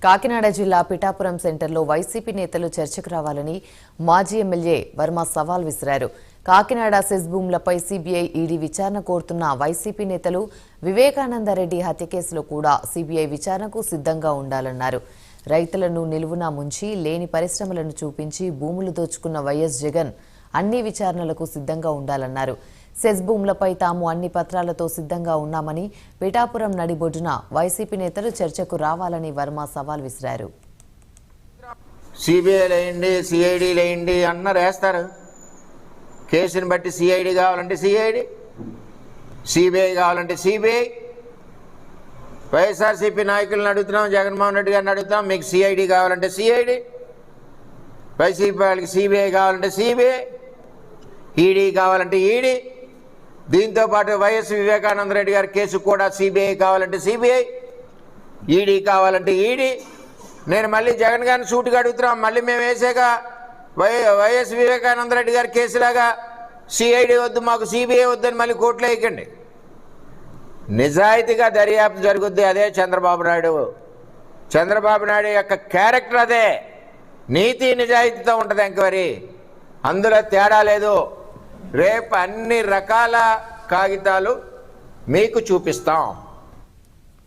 కాకినాడ జిల్లా పిఠాపురం సెంటర్లో వైసీపీ నేతలు చర్చకు రావాలని మాజీ ఎమ్మెల్యే వర్మ సవాల్ విసిరారు. కాకినాడ సెస్ భూములపై సీబీఐ ఈడీ విచారణ కోరుతున్న వైసీపీ నేతలు వివేకానందరెడ్డి హత్య కేసులో కూడా సీబీఐ విచారణకు సిద్ధంగా ఉండాలన్నారు. రైతులను నిలువునా ముంచి లేని పరిశ్రమలను చూపించి భూములు దోచుకున్న వైఎస్ జగన్ అన్ని విచారణలకు సిద్ధంగా ఉండాలన్నారు. సెస్ భూములపై తాము అన్ని పత్రాలతో సిద్ధంగా ఉన్నామని, పిఠాపురం నడిబొడ్డున వైసీపీ నేతలు చర్చకు రావాలని వర్మ సవాల్ విసిరారు. సిబిఐ లేండి, సిఐడి లేండి అన్నారు వేస్తారు. కేసుని బట్టి సిఐడి కావాలంటే సిఐడి, సిబిఐ కావాలంటే సిబిఐ. వైఎస్ఆర్సీపీ నాయకులను అడుగుతున్నాం, జగన్మోహన్ రెడ్డి గారిని అడుగుతున్నాం, మీకు సిఐడి కావాలంటే సిఐడి, వైసీపీ వాళ్ళకి సిబిఐ కావాలంటే సిబిఐ, ఈడీ కావాలంటే ఈడీ. దీంతోపాటు వైఎస్ వివేకానందరెడ్డి గారి కేసు కూడా సిబిఐ కావాలంటే సిబిఐ, ఈడీ కావాలంటే ఈడీ. నేను మళ్ళీ జగన్ గారిని సూటుగా అడుగుతున్నాం, మళ్ళీ మేము వేసాక వైఎస్ వివేకానందరెడ్డి గారి కేసులాగా సిఐడి వద్దు, మాకు సిబిఐ వద్దని మళ్ళీ కోర్టులో వేయకండి. నిజాయితీగా దర్యాప్తు జరుగుద్ది. అదే చంద్రబాబు నాయుడు. చంద్రబాబు నాయుడు యొక్క క్యారెక్టర్ అదే. నీతి నిజాయితీతో ఉంటుంది ఎంక్వైరీ, అందులో తేడా లేదు. రేపు అన్ని రకాల కాగితాలు మీకు చూపిస్తాం.